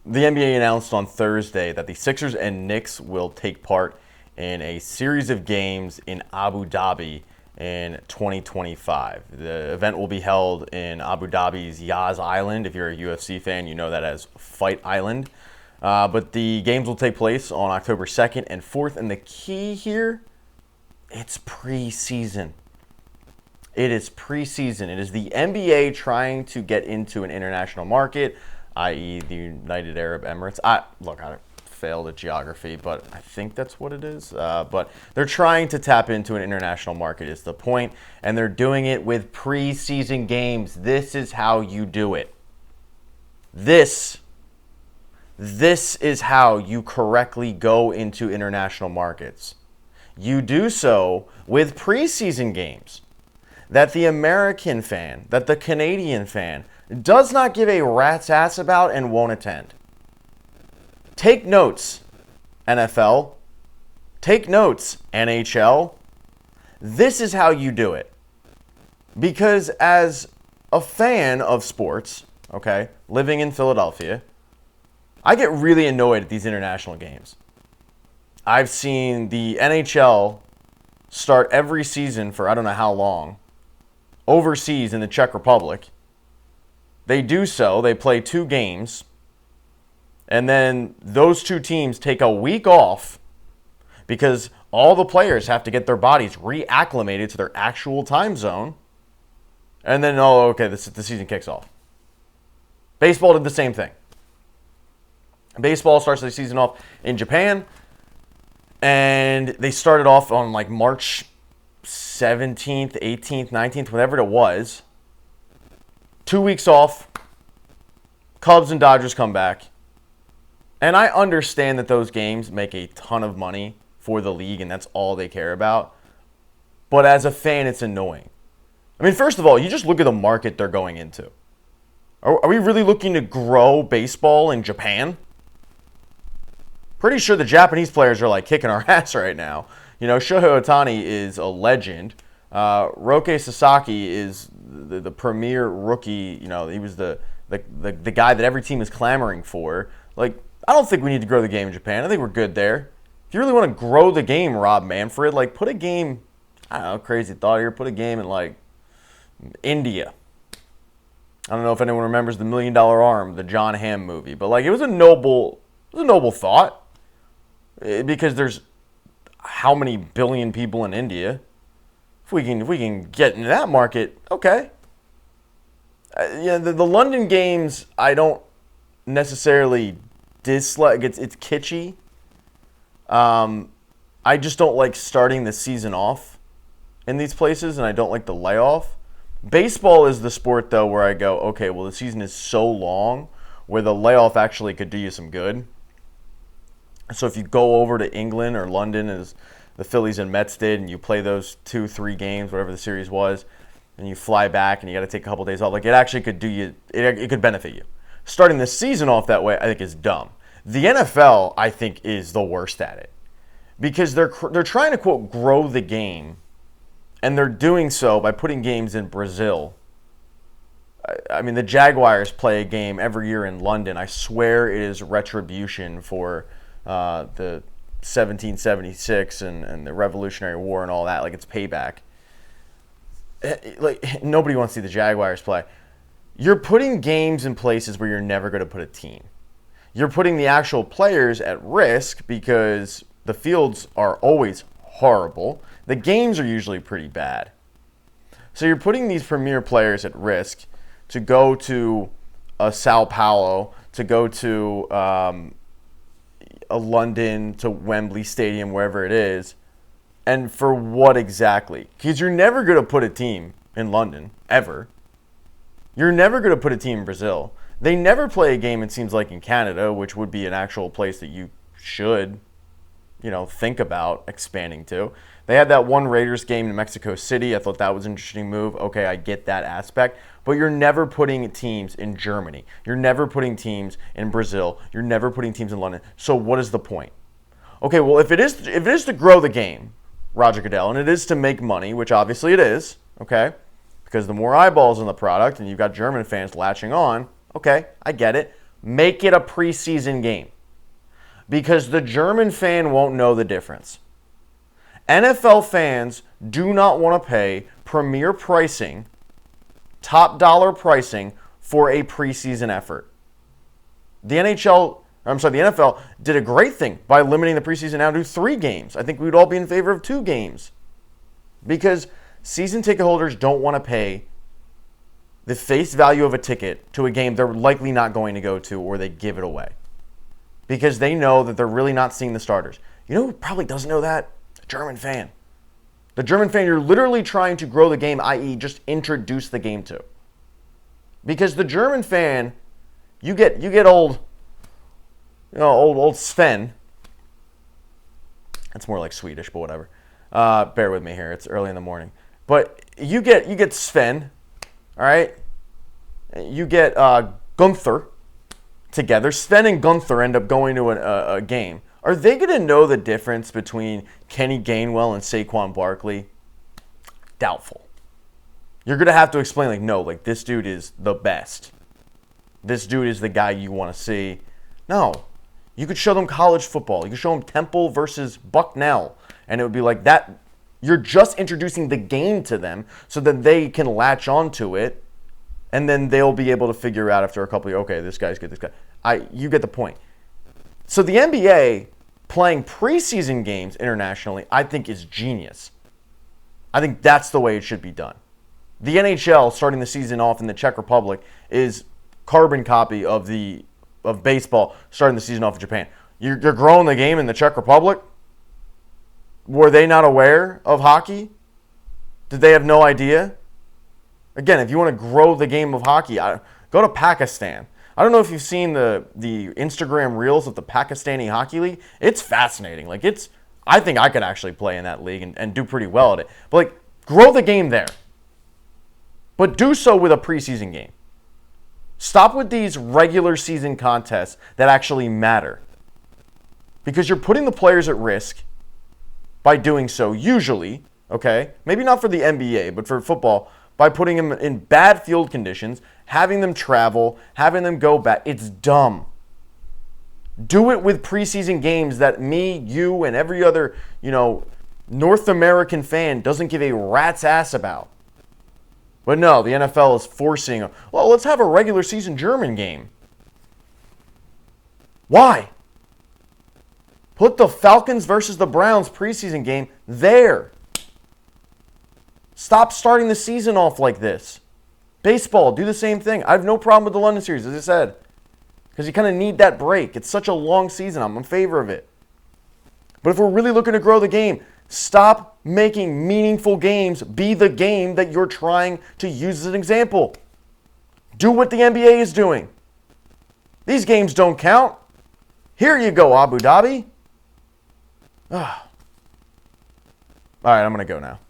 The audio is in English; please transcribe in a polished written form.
the NBA announced on Thursday that the Sixers and Knicks will take part in a series of games in Abu Dhabi in 2025. The event will be held in Abu Dhabi's Yas Island. If you're a UFC fan, you know that as Fight Island. But the games will take place on October 2nd and 4th. And the key here, it's preseason. It is preseason. It is the NBA trying to get into an international market, i.e. the United Arab Emirates. I failed at geography, but I think that's what it is. But they're trying to tap into an international market is the point, and they're doing it with preseason games. This is how you do it. This is how you correctly go into international markets. You do so with preseason games that the American fan, that the Canadian fan does not give a rat's ass about and won't attend. Take notes, NFL. Take notes, NHL. This is how you do it. Because as a fan of sports, okay, living in Philadelphia, I get really annoyed at these international games. I've seen the NHL start every season for I don't know how long, overseas in the Czech Republic. They do so, they play 2 games, and then those 2 teams take a week off because all the players have to get their bodies reacclimated to their actual time zone. And then, the season kicks off. Baseball did the same thing. Baseball starts the season off in Japan, and they started off on like March 17th, 18th, 19th, whatever it was. 2 weeks off. Cubs and Dodgers come back. And I understand that those games make a ton of money for the league, and that's all they care about. But as a fan, it's annoying. I mean, first of all, you just look at the market they're going into. Are we really looking to grow baseball in Japan? Pretty sure the Japanese players are like kicking our ass right now. You know, Shohei Ohtani is a legend. Roque Sasaki is the premier rookie. You know, he was the guy that every team is clamoring for. Like, I don't think we need to grow the game in Japan. I think we're good there. If you really want to grow the game, Rob Manfred, like put a game, I don't know, crazy thought here, put a game in like India. I don't know if anyone remembers the $1 Million Arm, the John Hamm movie, but like it was a noble thought because there's how many billion people in India. If we can get into that market, okay. The London games I don't necessarily dislike. It's kitschy. I just don't like starting the season off in these places, and I don't like the layoff. Baseball is the sport, though, where I go, okay, well, the season is so long where the layoff actually could do you some good. So if you go over to England or London, as the Phillies and Mets did, and you play those 2-3 games, whatever the series was, and you fly back and you got to take a couple days off, like it actually could do you, it could benefit you. Starting the season off that way, I think, is dumb. The NFL, I think, is the worst at it because they're trying to, quote, grow the game, and they're doing so by putting games in Brazil. I mean, the Jaguars play a game every year in London. I swear it is retribution for the 1776 and the Revolutionary War and all that. Like, it's payback. Like, nobody wants to see the Jaguars play. You're putting games in places where you're never going to put a team. You're putting the actual players at risk because the fields are always horrible. The games are usually pretty bad. So you're putting these premier players at risk to go to a Sao Paulo, to go to a London, to Wembley Stadium, wherever it is. And for what exactly? Because you're never going to put a team in London, ever. You're never going to put a team in Brazil. They never play a game, it seems like, in Canada, which would be an actual place that you should, think about expanding to. They had that one Raiders game in Mexico City. I thought that was an interesting move. Okay, I get that aspect. But you're never putting teams in Germany. You're never putting teams in Brazil. You're never putting teams in London. So what is the point? Okay, well, if it is to grow the game, Roger Goodell, and it is to make money, which obviously it is, okay? Because the more eyeballs on the product, and you've got German fans latching on, okay, I get it. make it a preseason game. Because the German fan won't know the difference. NFL fans do not want to pay premier pricing, top dollar pricing for a preseason effort. The NFL did a great thing by limiting the preseason now to 3 games. I think we'd all be in favor of 2 games. Because season ticket holders don't want to pay the face value of a ticket to a game they're likely not going to go to, or they give it away. Because they know that they're really not seeing the starters. You know who probably doesn't know that? The German fan. The German fan you're literally trying to grow the game, i.e. just introduce the game to. Because the German fan, you get old Sven. That's more like Swedish, but whatever. Bear with me here. It's early in the morning. But you get Sven, all right? You get Gunther together. Sven and Gunther end up going to a game. Are they going to know the difference between Kenny Gainwell and Saquon Barkley? Doubtful. You're going to have to explain, no, this dude is the best. This dude is the guy you want to see. No. You could show them college football. You could show them Temple versus Bucknell. And it would be like that. You're just introducing the game to them so that they can latch onto it. And then they'll be able to figure out after a couple of years, okay, this guy's good, this guy. You get the point. So the NBA playing preseason games internationally, I think, is genius. I think that's the way it should be done. The NHL starting the season off in the Czech Republic is carbon copy of baseball starting the season off in Japan. You're growing the game in the Czech Republic? Were they not aware of hockey? Did they have no idea? Again, if you want to grow the game of hockey, go to Pakistan. I don't know if you've seen the Instagram reels of the Pakistani Hockey League. It's fascinating. I think I could actually play in that league and do pretty well at it. But grow the game there. But do so with a preseason game. Stop with these regular season contests that actually matter. Because you're putting the players at risk by doing so, usually, okay? Maybe not for the NBA, but for football, by putting them in bad field conditions, having them travel, having them go back. It's dumb. Do it with preseason games that me, you, and every other, North American fan doesn't give a rat's ass about. But no, the NFL is forcing, let's have a regular season German game. Why? Put the Falcons versus the Browns preseason game there. Stop starting the season off like this. Baseball, do the same thing. I have no problem with the London series, as I said. Because you kind of need that break. It's such a long season. I'm in favor of it. But if we're really looking to grow the game, stop making meaningful games be the game that you're trying to use as an example. Do what the NBA is doing. These games don't count. Here you go, Abu Dhabi. All right, I'm going to go now.